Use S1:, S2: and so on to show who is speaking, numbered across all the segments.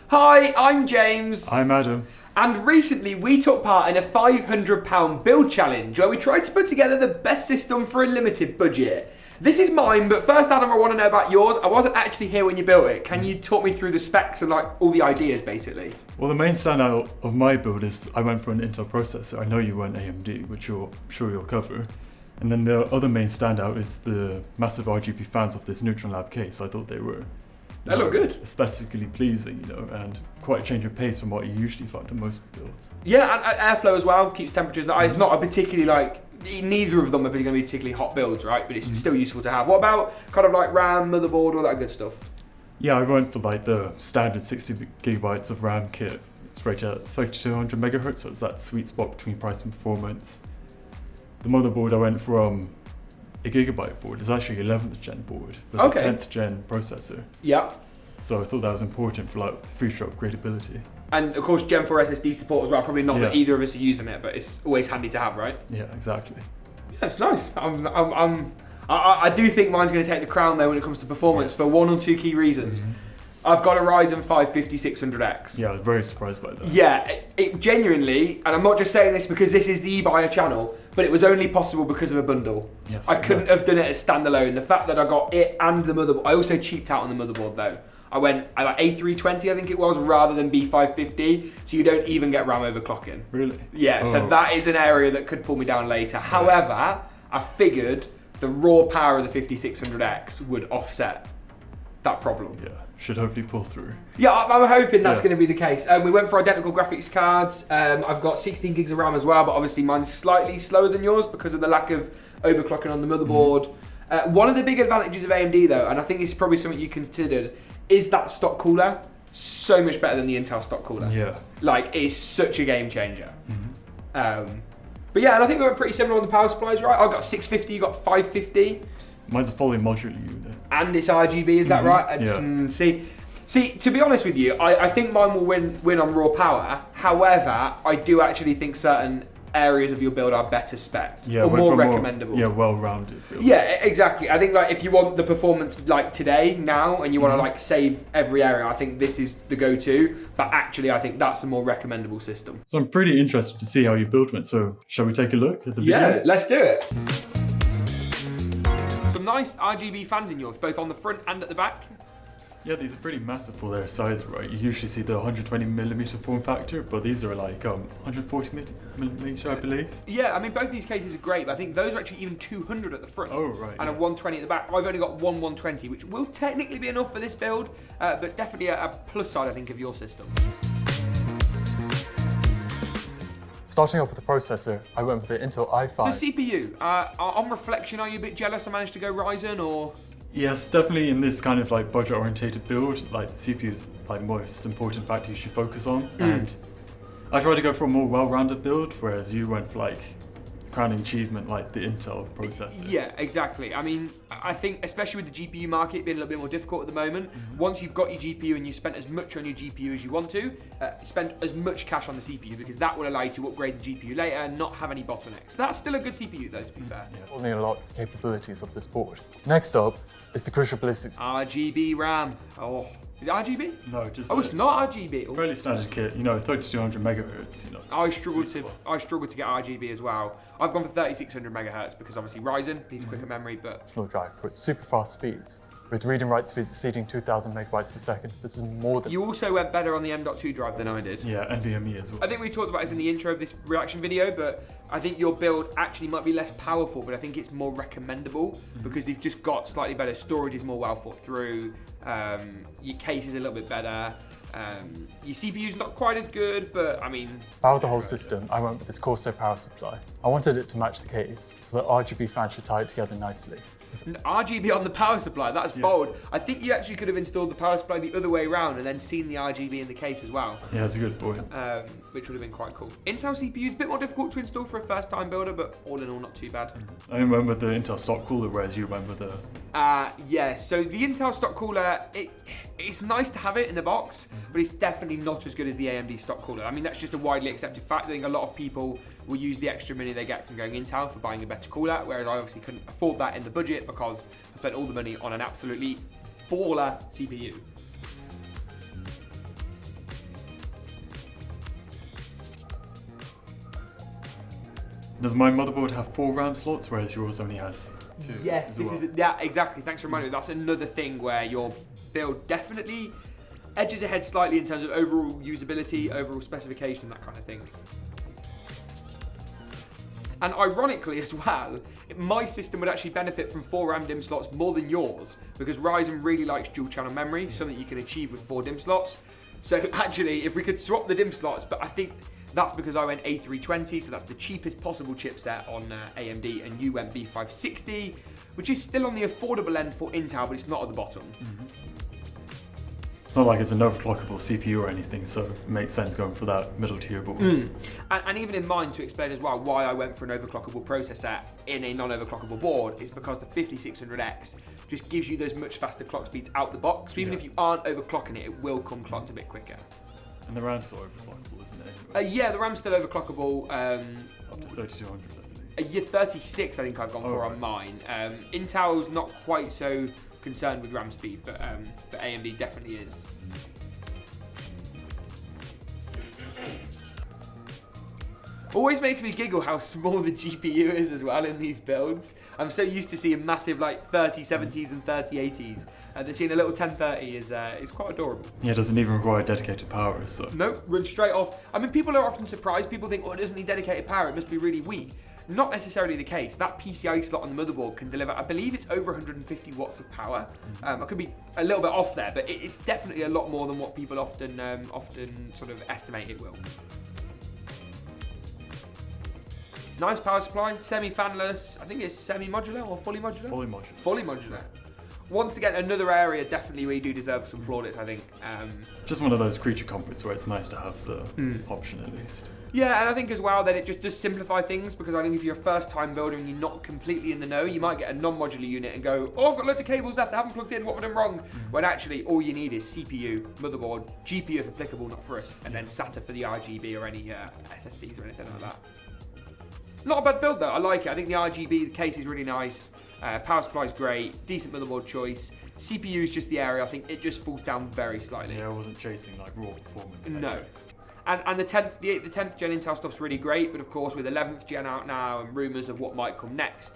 S1: Hi, I'm James.
S2: I'm Adam.
S1: And recently we took part in a £500 build challenge where we tried to put together the best system for a limited budget. This is mine, but first, Adam, I want to know about yours. I wasn't actually here when you built it. Can you talk me through the specs and all the ideas, basically?
S2: Well, the main standout of my build is I went for an Intel processor. I know you went AMD, which I'm sure you'll cover. And then the other main standout is the massive RGB fans of this Neutron Lab case. I thought they were
S1: They look good.
S2: Aesthetically pleasing, and quite a change of pace from what you usually find in most builds.
S1: Yeah, and airflow as well, keeps temperatures nice. It's not a particularly neither of them are going to be particularly hot builds, right? But it's still useful to have. What about kind of RAM, motherboard, all that good stuff?
S2: Yeah, I went for the standard 60 gigabytes of RAM kit. It's rated at 3200 megahertz, so it's that sweet spot between price and performance. The motherboard I went from a gigabyte board. It's actually 11th gen board with a 10th gen processor.
S1: Yeah.
S2: So I thought that was important for future upgradability. And
S1: of course Gen 4 SSD support as well. Probably not that either of us are using it, but it's always handy to have, right?
S2: Yeah, exactly.
S1: Yeah, it's nice. I do think mine's going to take the crown though when it comes to performance for one or two key reasons. I've got a Ryzen 5 5600X.
S2: Yeah, I was very surprised by that.
S1: Yeah, it genuinely, and I'm not just saying this because this is the eBuyer channel, but it was only possible because of a bundle.
S2: Yes,
S1: I couldn't have done it as standalone. The fact that I got it and the motherboard, I also cheaped out on the motherboard though. I went A320, I think it was, rather than B550, so you don't even get RAM overclocking.
S2: Really?
S1: Yeah, so that is an area that could pull me down later. However, I figured the raw power of the 5600X would offset that problem.
S2: Yeah, should hopefully pull through.
S1: Yeah, I'm hoping that's going to be the case. We went for identical graphics cards. I've got 16 gigs of RAM as well, but obviously mine's slightly slower than yours because of the lack of overclocking on the motherboard. One of the big advantages of AMD though, and I think it's probably something you considered, is that stock cooler. So much better than the Intel stock cooler.
S2: Yeah.
S1: It's such a game changer. But yeah, and I think we were pretty similar on the power supplies, right? I got 650, you got 550.
S2: Mine's a fully modular unit.
S1: And it's RGB, is that right? See, to be honest with you, I think mine will win on raw power. However, I do actually think certain areas of your build are better spec or more recommendable.
S2: Well-rounded build.
S1: Yeah, exactly. I think if you want the performance today, now, and you want to save every area, I think this is the go-to. But actually, I think that's a more recommendable system.
S2: So I'm pretty interested to see how you build one. So shall we take a look at the video?
S1: Yeah, let's do it. Some nice RGB fans in yours, both on the front and at the back.
S2: Yeah, these are pretty massive for their size, right? You usually see the 120mm form factor, but these are 140mm, I believe.
S1: Yeah, I mean, both these cases are great, but I think those are actually even 200 at the front.
S2: Oh, right.
S1: And a 120 at the back. I've only got one 120, which will technically be enough for this build, but definitely a plus side, I think, of your system.
S2: Starting off with the processor, I went with the Intel i5.
S1: So CPU, on reflection, are you a bit jealous I managed to go Ryzen, or...?
S2: Yes, definitely in this kind of budget-orientated build, CPU is the most important factor you should focus on. And I tried to go for a more well-rounded build, whereas you went for crowning achievement the Intel processor.
S1: Yeah, exactly. I mean, I think especially with the GPU market being a little bit more difficult at the moment, once you've got your GPU and you spent as much on your GPU as you want to, spend as much cash on the CPU because that will allow you to upgrade the GPU later and not have any bottlenecks. That's still a good CPU though, to be fair.
S2: Yeah, only a lot of the capabilities of this board. Next up is the crucial ballistics.
S1: RGB RAM. Oh, is it RGB?
S2: No, just.
S1: Oh, it's not RGB.
S2: Fairly standard kit, 3200 megahertz.
S1: I struggled to get RGB as well. I've gone for 3600 megahertz because obviously Ryzen needs quicker memory, but
S2: it's no drive for its super fast speeds. With read and write speeds exceeding 2000 megabytes per second, this is more than...
S1: You also went better on the M.2 drive than I did.
S2: Yeah, NVMe as well.
S1: I think we talked about this in the intro of this reaction video, but I think your build actually might be less powerful, but I think it's more recommendable because you've just got slightly better storage, is more well thought through, your case is a little bit better, your CPU's not quite as good, but I mean...
S2: Power of the whole system, I went with this Corsair power supply. I wanted it to match the case, so that RGB fans should tie it together nicely.
S1: RGB on the power supply, that's bold. I think you actually could have installed the power supply the other way around and then seen the RGB in the case as well.
S2: Yeah, that's a good point.
S1: Which would have been quite cool. Intel CPU is a bit more difficult to install for a first time builder, but all in all, not too bad.
S2: I remember the Intel stock cooler, whereas you remember the...
S1: Yeah, so the Intel stock cooler, it's nice to have it in the box, but it's definitely not as good as the AMD stock cooler. I mean, that's just a widely accepted fact. I think a lot of people will use the extra money they get from going Intel for buying a better cooler, whereas I obviously couldn't afford that in the budget because I spent all the money on an absolutely baller CPU.
S2: Does my motherboard have 4 RAM slots, whereas yours only has 2?
S1: Yes, exactly. Thanks for reminding me. That's another thing where your build definitely edges ahead slightly in terms of overall usability, overall specification, that kind of thing. And ironically as well, my system would actually benefit from 4 RAM DIMM slots more than yours, because Ryzen really likes dual channel memory, something you can achieve with 4 DIMM slots. So actually, if we could swap the DIMM slots, but I think that's because I went A320, so that's the cheapest possible chipset on AMD, and you went B560, which is still on the affordable end for Intel, but it's not at the bottom.
S2: It's not like it's an overclockable CPU or anything, so it makes sense going for that middle tier board.
S1: And even in mind, to explain as well why I went for an overclockable processor in a non-overclockable board, is because the 5600X just gives you those much faster clock speeds out the box. So even if you aren't overclocking it, it will come clocked a bit quicker.
S2: And the RAM's still overclockable, isn't it? Anyway?
S1: Yeah, the RAM's still overclockable.
S2: Up to 3200, I believe.
S1: Yeah, 36 I think I've gone for on mine. Intel's not quite so concerned with RAM speed, but AMD definitely is. Always makes me giggle how small the GPU is as well in these builds. I'm so used to seeing massive like 3070s and 3080s. And seeing a little 1030 is quite adorable.
S2: Yeah, it doesn't even require dedicated power, so.
S1: Nope, run straight off. I mean, people are often surprised. People think, oh, it doesn't need dedicated power, it must be really weak. Not necessarily the case. That PCI slot on the motherboard can deliver, I believe it's over 150 watts of power. I could be a little bit off there, but it's definitely a lot more than what people often sort of estimate it will. Nice power supply, semi-fanless. I think it's semi-modular or fully modular?
S2: Fully modular.
S1: Fully modular. Once again, another area definitely where you do deserve some plaudits, I think.
S2: Just one of those creature comforts where it's nice to have the option at least.
S1: Yeah, and I think as well that it just does simplify things, because I think if you're a first time builder and you're not completely in the know, you might get a non-modular unit and go, oh, I've got loads of cables left, I haven't plugged in, what have I done wrong? When actually all you need is CPU, motherboard, GPU if applicable, not for us, and then SATA for the RGB or any SSDs or anything like that. Not a bad build though, I like it. I think the RGB, the case is really nice. Power supply is great, decent motherboard choice. CPU is just the area, I think it just falls down very slightly.
S2: Yeah, I wasn't chasing like raw performance.
S1: No.
S2: Metrics.
S1: And the 10th gen Intel stuff's really great, but of course with 11th gen out now and rumours of what might come next,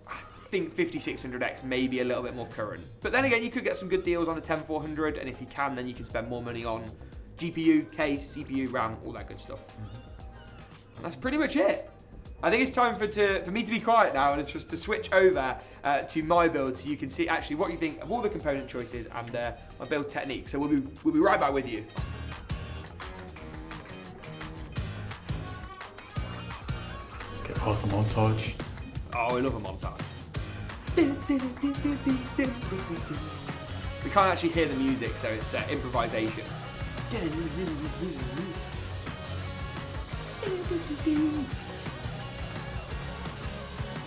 S1: I think 5600X may be a little bit more current. But then again, you could get some good deals on the 10400, and if you can, then you can spend more money on GPU, case, CPU, RAM, all that good stuff. And that's pretty much it. I think it's time for me to be quiet now, and it's just to switch over to my build so you can see actually what you think of all the component choices and my build technique. So we'll be right back with you.
S2: Let's get past the montage.
S1: Oh, I love a montage. We can't actually hear the music, so it's improvisation.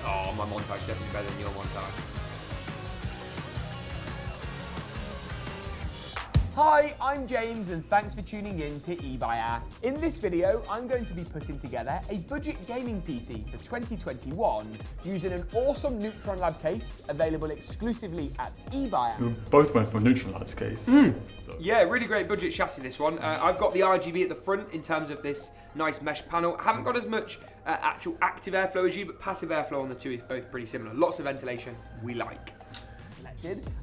S1: Oh, my montage is definitely better than your montage. Hi, I'm James and thanks for tuning in to eBuyer. In this video, I'm going to be putting together a budget gaming PC for 2021 using an awesome Neutron Lab case available exclusively at eBuyer.
S2: We both went for Neutron Labs case. So.
S1: Yeah, really great budget chassis this one. I've got the RGB at the front in terms of this nice mesh panel. I haven't got as much actual active airflow as you, but passive airflow on the two is both pretty similar. Lots of ventilation, we like.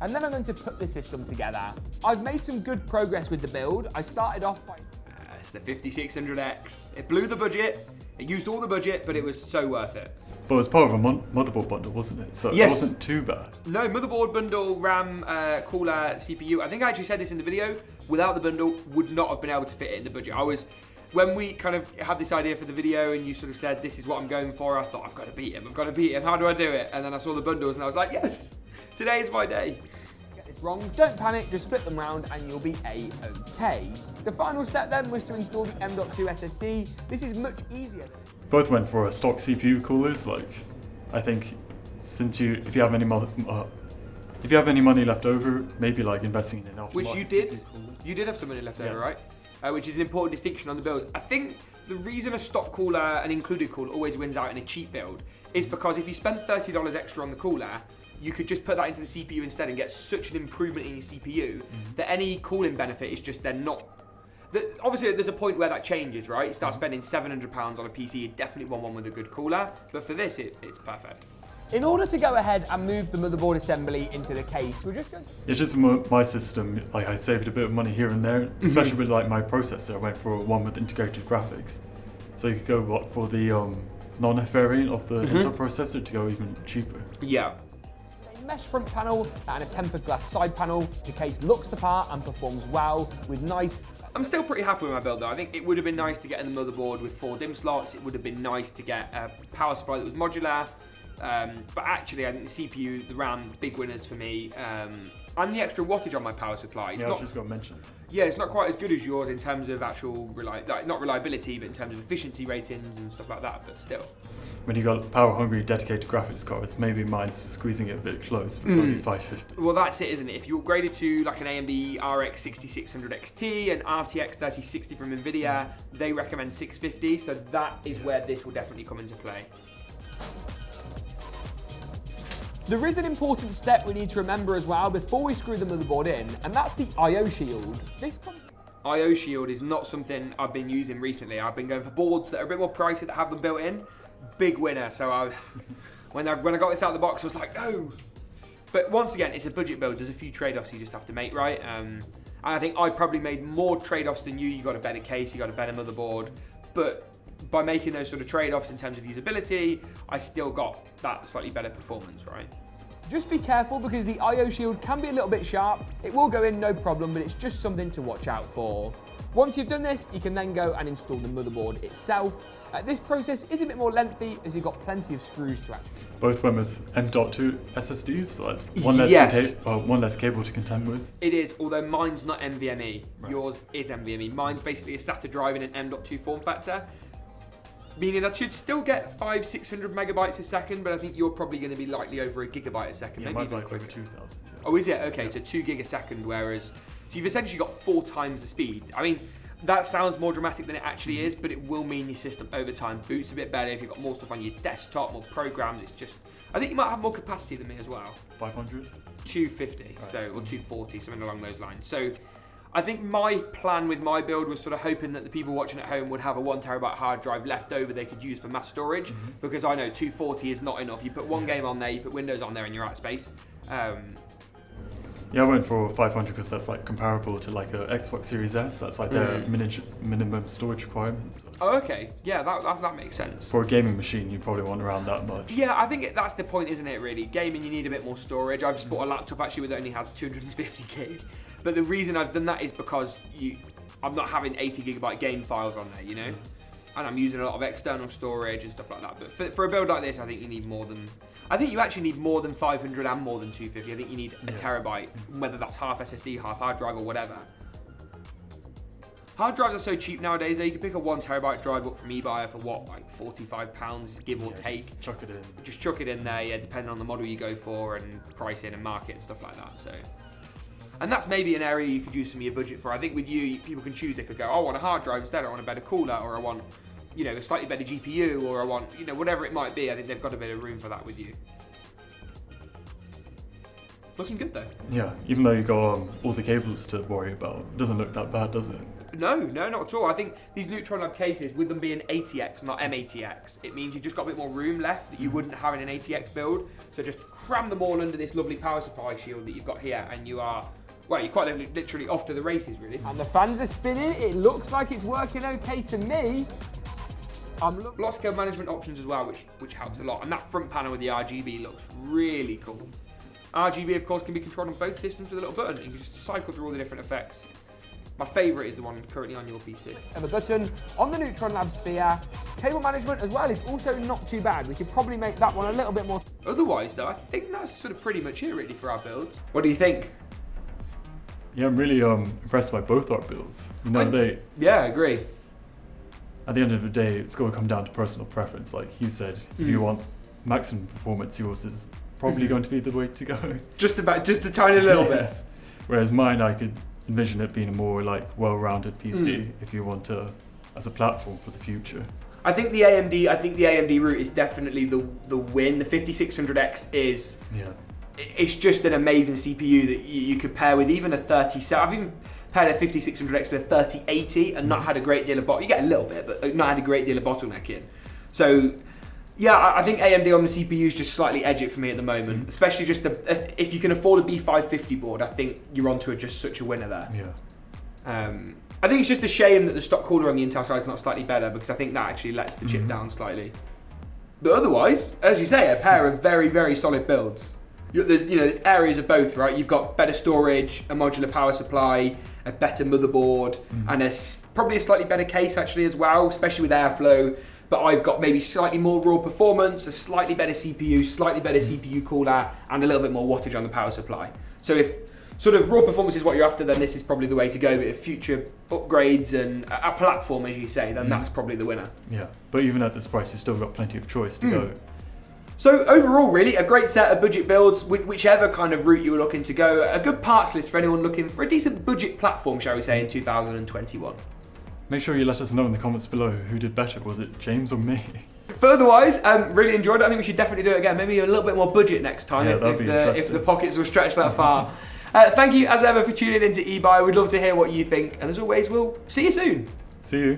S1: And then I'm going to put the system together. I've made some good progress with the build. I started off by... it's the 5600X. It blew the budget, it used all the budget, but it was so worth it.
S2: But it was part of a motherboard bundle, wasn't it? So
S1: yes.
S2: It wasn't too bad.
S1: No, motherboard bundle, RAM, cooler, CPU. I think I actually said this in the video. Without the bundle, would not have been able to fit it in the budget. When we kind of had this idea for the video and you sort of said, this is what I'm going for, I thought, I've got to beat him, how do I do it? And then I saw the bundles and I was like, yes, today is my day. Get this wrong, don't panic, just flip them round and you'll be A-okay. The final step then was to install the M.2 SSD. This is much easier.
S2: Both went for a stock CPU coolers. Like, I think if you have any money left over, maybe like investing in an aftermarket.
S1: Which you did. You did have some money left over, right? Which is an important distinction on the build. I think the reason a stock cooler, an included cooler, always wins out in a cheap build is because if you spend $30 extra on the cooler, you could just put that into the CPU instead and get such an improvement in your CPU that any cooling benefit is just then not Obviously, there's a point where that changes, right? You start spending £700 on a PC, you definitely want one with a good cooler. But for this, it's perfect.
S3: In order to go ahead and move the motherboard assembly into the case, we're just going to...
S2: It's just my system, like I saved a bit of money here and there, especially with like my processor. I went for one with integrated graphics. So you could go for the non-F variant of the Intel processor to go even cheaper.
S1: Yeah.
S3: A mesh front panel and a tempered glass side panel. The case looks the part and performs well with nice...
S1: I'm still pretty happy with my build though. I think it would have been nice to get in the motherboard with 4 DIMM slots. It would have been nice to get a power supply that was modular. But actually, I think the CPU, the RAM, big winners for me. And the extra wattage on my power supply.
S2: I was just going to mention.
S1: Yeah, it's not quite as good as yours in terms of actual, not reliability, but in terms of efficiency ratings and stuff like that, but still.
S2: When you got power-hungry dedicated graphics cards, maybe mine's squeezing it a bit close, but probably 550.
S1: Well, that's it, isn't it? If you upgraded to like an AMD RX 6600 XT and RTX 3060 from NVIDIA, they recommend 650, so that is where this will definitely come into play.
S3: There is an important step we need to remember as well before we screw the motherboard in, and that's the I/O shield.
S1: I/O shield is not something I've been using recently. I've been going for boards that are a bit more pricey that have them built in. Big winner. So when I got this out of the box, I was like, no. But once again, it's a budget build. There's a few trade-offs you just have to make, right? And I think I probably made more trade-offs than you. You got a better case, you got a better motherboard, but by making those sort of trade-offs in terms of usability, I still got that slightly better performance, right?
S3: Just be careful because the I/O shield can be a little bit sharp. It will go in no problem, but it's just something to watch out for. Once you've done this, you can then go and install the motherboard itself. This process is a bit more lengthy as you've got plenty of screws to activate.
S2: Both went with M.2 SSDs, so that's one less cable to contend with.
S1: It is, although mine's not NVMe.
S2: Right.
S1: Yours is NVMe. Mine's basically a SATA drive in an M.2 form factor. Meaning that should still get 500-600 megabytes a second, but I think you're probably going to be likely over a gigabyte a second.
S2: Yeah,
S1: maybe
S2: mine's
S1: even
S2: like over
S1: quicker.
S2: 2,000. Yeah.
S1: Oh, is it? Okay, so 2 gig a second, whereas... So you've essentially got 4 times the speed. I mean, that sounds more dramatic than it actually is, but it will mean your system over time boots a bit better if you've got more stuff on your desktop, more programs. It's just... I think you might have more capacity than me as well.
S2: 500?
S1: 250,
S2: right.
S1: So, or 240, something along those lines. So... I think my plan with my build was sort of hoping that the people watching at home would have a 1 terabyte hard drive left over they could use for mass storage, because I know 240 is not enough. You put one game on there, you put Windows on there, and you're out of space.
S2: Yeah, I went for 500 because that's like comparable to like a Xbox Series S. That's like their minimum storage requirements.
S1: Oh, okay. Yeah, that makes sense.
S2: For a gaming machine, you probably want around that much.
S1: Yeah, I think that's the point, isn't it, really? Gaming, you need a bit more storage. I've just bought a laptop actually that only has 250 gig. But the reason I've done that is because I'm not having 80 gigabyte game files on there, you know? And I'm using a lot of external storage and stuff like that. But for a build like this, I think you need more than... I think you actually need more than 500 and more than 250. I think you need a terabyte, whether that's half SSD, half hard drive or whatever. Hard drives are so cheap nowadays, though. You can pick a 1 terabyte drive up from eBay for what, like £45, give or take.
S2: Just chuck it in.
S1: Just chuck it in there, yeah, depending on the model you go for and pricing and market and stuff like that, so... And that's maybe an area you could use some of your budget for. I think with you, people can choose. They could go, I want a hard drive instead, I want a better cooler, or I want, you know, a slightly better GPU, or I want, you know, whatever it might be. I think they've got a bit of room for that with you. Looking good though.
S2: Yeah, even though you got all the cables to worry about, it doesn't look that bad, does it?
S1: No, not at all. I think these Neutron Lab cases, with them being ATX, not M80X, it means you've just got a bit more room left that you wouldn't have in an ATX build. So just cram them all under this lovely power supply shield that you've got here, and you are... Well, you're quite literally off to the races, really.
S3: And the fans are spinning. It looks like it's working okay to me.
S1: Block scale management options as well, which helps a lot. And that front panel with the RGB looks really cool. RGB, of course, can be controlled on both systems with a little button. You can just cycle through all the different effects. My favourite is the one currently on your PC.
S3: And the button on the Neutron Lab Sphere. Cable management as well is also not too bad. We could probably make that one a little bit more...
S1: Otherwise, though, I think that's sort of pretty much it, really, for our builds. What do you think?
S2: Yeah, I'm really impressed by both our builds. You know,
S1: Yeah, I agree.
S2: At the end of the day, it's going to come down to personal preference. Like you said, if you want maximum performance, yours is probably going to be the way to go.
S1: Just a tiny little bit.
S2: Whereas mine, I could envision it being a more like well-rounded PC if you want to, as a platform for the future.
S1: I think the AMD route is definitely the win. The 5600X is it's just an amazing CPU that you could pair with even a 3070. I've even paired a 5600X with a 3080 and not had a great deal of you get a little bit, but not had a great deal of bottlenecking. So yeah, I think AMD on the CPU is just slightly edge it for me at the moment, especially just if you can afford a B550 board. I think you're onto just such a winner there.
S2: Yeah.
S1: I think it's just a shame that the stock cooler on the Intel side is not slightly better, because I think that actually lets the chip down slightly. But otherwise, as you say, a pair of very, very solid builds. There's areas of both, right? You've got better storage, a modular power supply, a better motherboard, and probably a slightly better case actually as well, especially with airflow. But I've got maybe slightly more raw performance, a slightly better CPU, slightly better CPU cooler, and a little bit more wattage on the power supply. So if sort of raw performance is what you're after, then this is probably the way to go. But if future upgrades and a platform, as you say, then that's probably the winner.
S2: Yeah, but even at this price, you've still got plenty of choice to go.
S1: So overall, really, a great set of budget builds, whichever kind of route you were looking to go. A good parts list for anyone looking for a decent budget platform, shall we say, in 2021.
S2: Make sure you let us know in the comments below who did better. Was it James or me?
S1: But otherwise, really enjoyed it. I think we should definitely do it again. Maybe a little bit more budget next time if the pockets will stretch that far. Thank you, as ever, for tuning into eBuy. We'd love to hear what you think. And as always, we'll see you soon.
S2: See you.